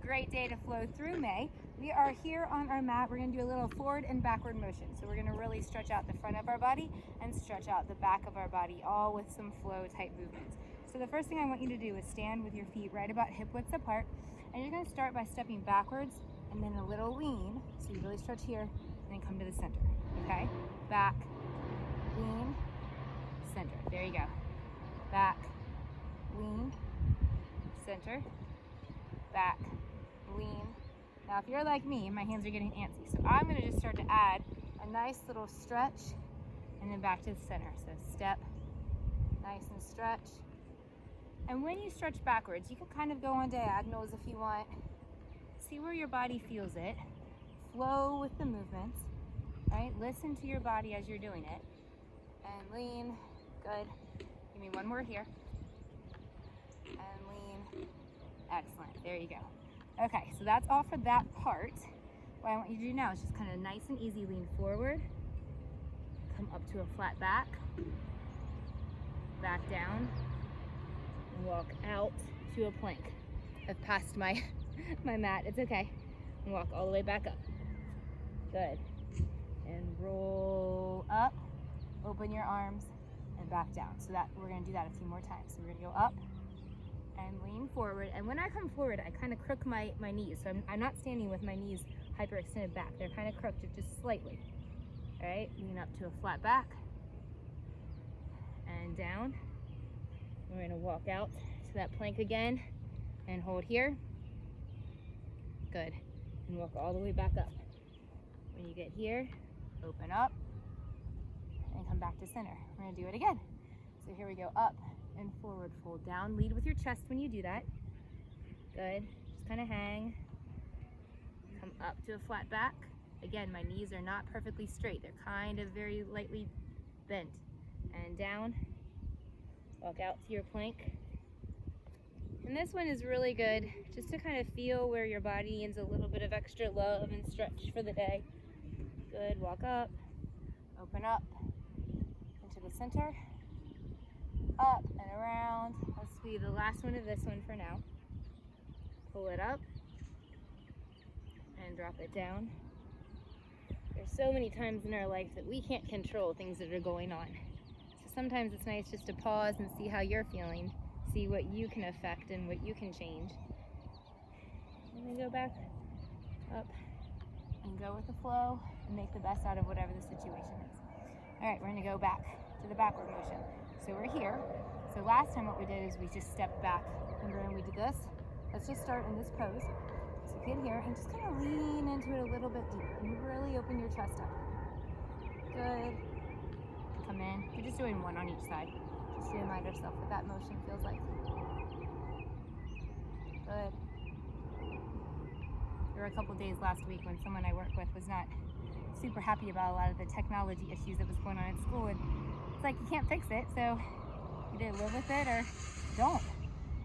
great day to flow through May. We are here on our mat. We're gonna do a little forward and backward motion. So we're gonna really stretch out the front of our body and stretch out the back of our body, all with some flow type movements. So the first thing I want you to do is stand with your feet right about hip width apart. And you're gonna start by stepping backwards and then a little lean. So you really stretch here and then come to the center, okay? Back, lean, center. There you go. Back, lean, center, back, lean. Now if you're like me, my hands are getting antsy, so I'm gonna just start to add a nice little stretch and then back to the center. So step, nice and stretch. And when you stretch backwards, you can kind of go on diagonals if you want. See where your body feels it. Flow with the movements, right? Listen to your body as you're doing it. And lean, good. Give me one more here. And lean, excellent, there you go. Okay, so that's all for that part. What I want you to do now is just kind of nice and easy, lean forward, come up to a flat back, back down, and walk out to a plank. I've passed my mat, it's okay. And walk all the way back up. Good. And roll up, open your arms, and back down. So that we're gonna do that a few more times. So we're gonna go up and lean forward. And when I come forward, I kind of crook my knees. So I'm not standing with my knees hyperextended back. They're kind of crooked just slightly. All right, lean up to a flat back and down. We're gonna walk out to that plank again and hold here. Good. And walk all the way back up. When you get here, open up and come back to center. We're gonna do it again. So here we go, up and forward, fold down. Lead with your chest when you do that. Good, just kind of hang. Come up to a flat back. Again, my knees are not perfectly straight. They're kind of very lightly bent. And down, walk out to your plank. And this one is really good, just to kind of feel where your body needs a little bit of extra love and stretch for the day. Good, walk up, open up into the center, up and around. Let's be the last one of this one for now. Pull it up and drop it down. There's so many times in our life that we can't control things that are going on. So sometimes it's nice just to pause and see how you're feeling, see what you can affect and what you can change. And then go back up and go with the flow and make the best out of whatever the situation is. All right, we're gonna go back to the backward motion. So we're here. So last time what we did is we just stepped back. Remember when we did this? Let's just start in this pose. So get here and just kind of lean into it a little bit deeper and really open your chest up. Good. Come in. You're just doing one on each side. Just to remind ourselves what that motion feels like. Good. There were a couple days last week when someone I work with was not super happy about a lot of the technology issues that was going on at school, and it's like you can't fix it, so either live with it or don't.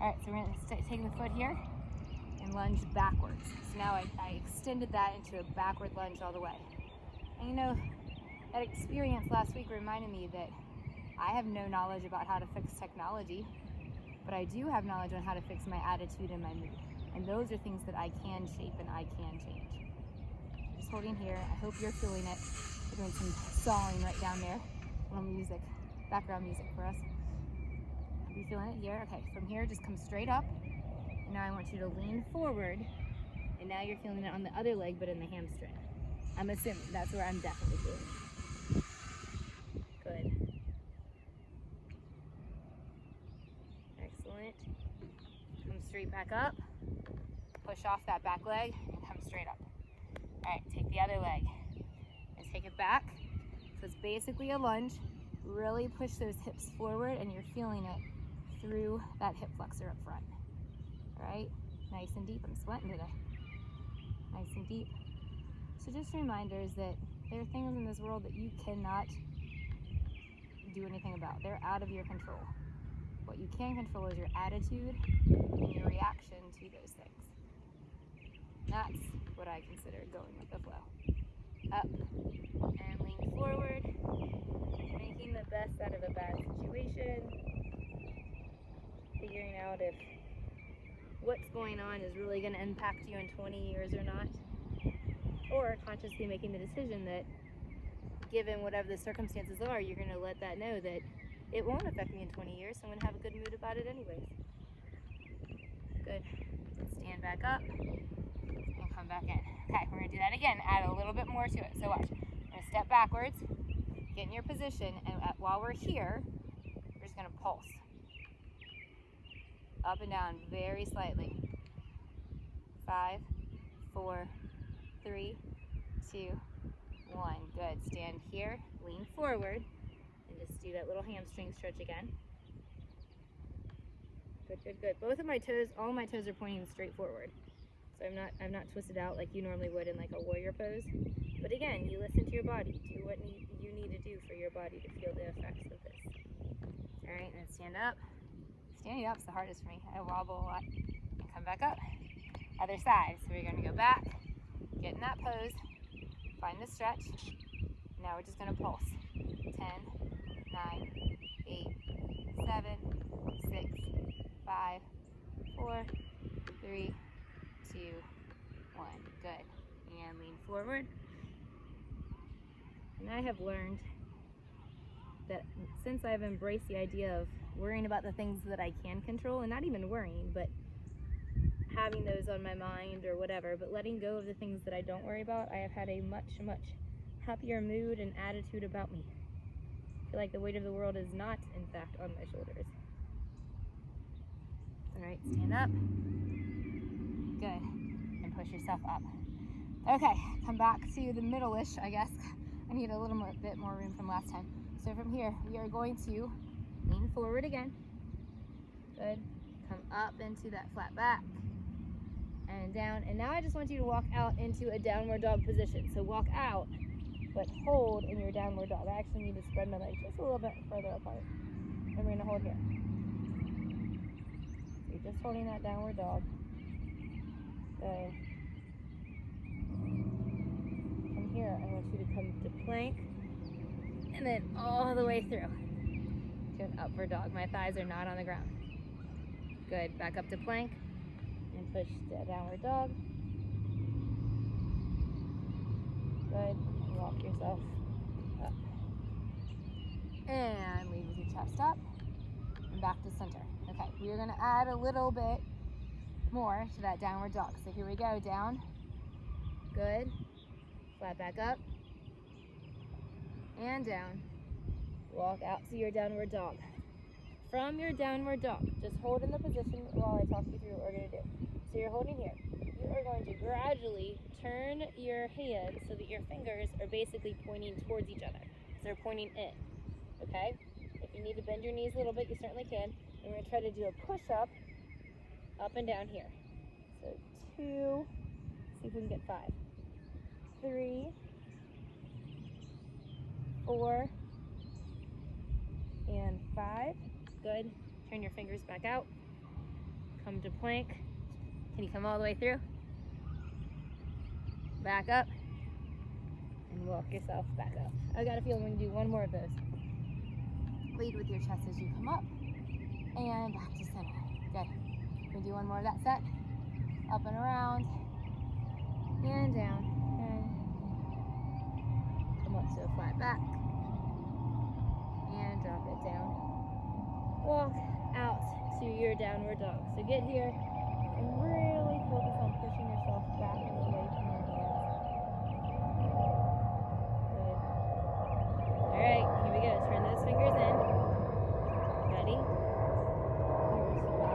All right, so we're gonna take the foot here and lunge backwards. So now I extended that into a backward lunge all the way. And you know, that experience last week reminded me that I have no knowledge about how to fix technology, but I do have knowledge on how to fix my attitude and my mood. And those are things that I can shape and I can change. Just holding here. I hope you're feeling it. We're doing some sawing right down there. Little music, background music for us. Are you feeling it here? Okay, from here, just come straight up. And now I want you to lean forward. And now you're feeling it on the other leg, but in the hamstring. I'm assuming that's where I'm definitely feeling it. Good. Excellent. Come straight back up. Push off that back leg and come straight up. All right, take the other leg and take it back. So it's basically a lunge. Really push those hips forward and you're feeling it through that hip flexor up front. All right, nice and deep. I'm sweating today. Nice and deep. So just reminders that there are things in this world that you cannot do anything about. They're out of your control. What you can control is your attitude and your reaction to those things. That's what I consider going with the flow. Up and lean forward, making the best out of a bad situation, figuring out if what's going on is really going to impact you in 20 years or not, or consciously making the decision that given whatever the circumstances are, you're going to let that know that it won't affect me in 20 years, so I'm going to have a good mood about it anyways. Good. Stand back up and come back in. Okay, we're going to do that again. Add a little bit more to it. So watch. We're going to step backwards, get in your position, and while we're here, we're just going to pulse. Up and down very slightly. 5, 4, 3, 2, 1. Good. Stand here, lean forward, and just do that little hamstring stretch again. Good, good, good. Both of my toes, all my toes are pointing straight forward. So I'm not twisted out like you normally would in like a warrior pose. But again, you listen to your body. Do what you need to do for your body to feel the effects of this. All right, and then stand up. Standing up is the hardest for me. I wobble a lot. And come back up. Other side. So we're going to go back, get in that pose, find the stretch. Now we're just going to pulse. 10, 9, 8, 7, 6, 5, 4, 3, 2, 1. Good. And lean forward. And I have learned that since I've embraced the idea of worrying about the things that I can control, and not even worrying, but having those on my mind or whatever, but letting go of the things that I don't worry about, I have had a much, much happier mood and attitude about me. I feel like the weight of the world is not, in fact, on my shoulders. All right, stand up. Good. And push yourself up. Okay, come back to the middle-ish, I guess. I need a little bit more room from last time. So from here, we are going to lean forward again. Good. Come up into that flat back. And down. And now I just want you to walk out into a downward dog position. So walk out, but hold in your downward dog. I actually need to spread my legs just a little bit further apart. And we're going to hold here. So you're just holding that downward dog. Good. From here, I want you to come to plank. And then all the way through to an upward dog. My thighs are not on the ground. Good. Back up to plank. And push to downward dog. Good. And walk yourself up. And lead with your chest up. And back to center. Okay, we are going to add a little bit more to that downward dog. So here we go. Down. Good. Flat back up. And down. Walk out to your downward dog. From your downward dog, just hold in the position while I talk you through what we're going to do. So you're holding here. You are going to gradually turn your hands so that your fingers are basically pointing towards each other. So they're pointing in, okay? If you need to bend your knees a little bit, you certainly can. And we're going to try to do a push-up, up and down here. So 2, see if we can get 5. 3, 4, and 5. Good. Turn your fingers back out. Come to plank. Can you come all the way through? Back up. And walk yourself back up. I got a feeling we can do one more of those. Lead with your chest as you come up. And back to center. Good. We can do one more of that set. Up and around. And down. And come up to a flat back. And drop it down. Walk out to your downward dog. So get here and really focus on pushing yourself back and away from your hands. Good. All right, here we go. Turn those fingers in. Ready? Here's 5.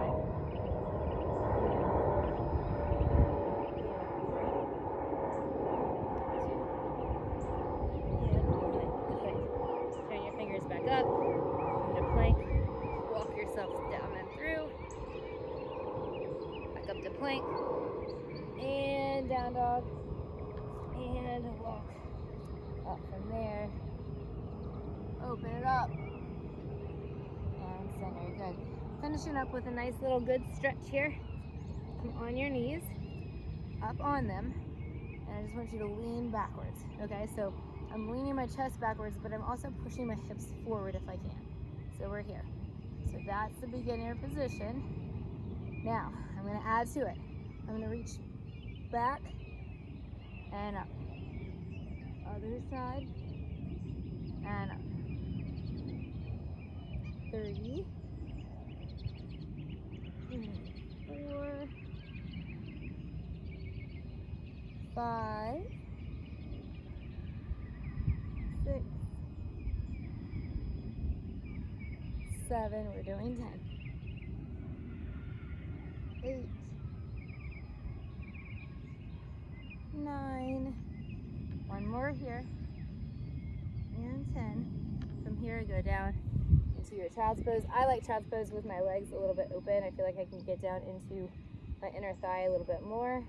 Turn your fingers back up. Into plank. Walk yourself down and through. Back up to plank. And down dog. And walk up from there. Open it up. And center. Good. Finishing up with a nice little good stretch here. Come on your knees. Up on them. And I just want you to lean backwards. Okay, so I'm leaning my chest backwards, but I'm also pushing my hips forward if I can. So we're here. So that's the beginner position. Now, I'm gonna add to it. I'm gonna reach back and up. Other side and up. 3, 4, 5, 6, 7, we're doing 10. 8, 9, one more here, and 10. From here, go down into your child's pose. I like child's pose with my legs a little bit open. I feel like I can get down into my inner thigh a little bit more.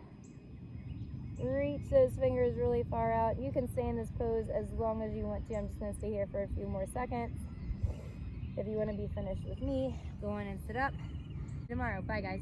Reach those fingers really far out. You can stay in this pose as long as you want to. I'm just going to stay here for a few more seconds. If you want to be finished with me, go on and sit up. Tomorrow. Bye, guys.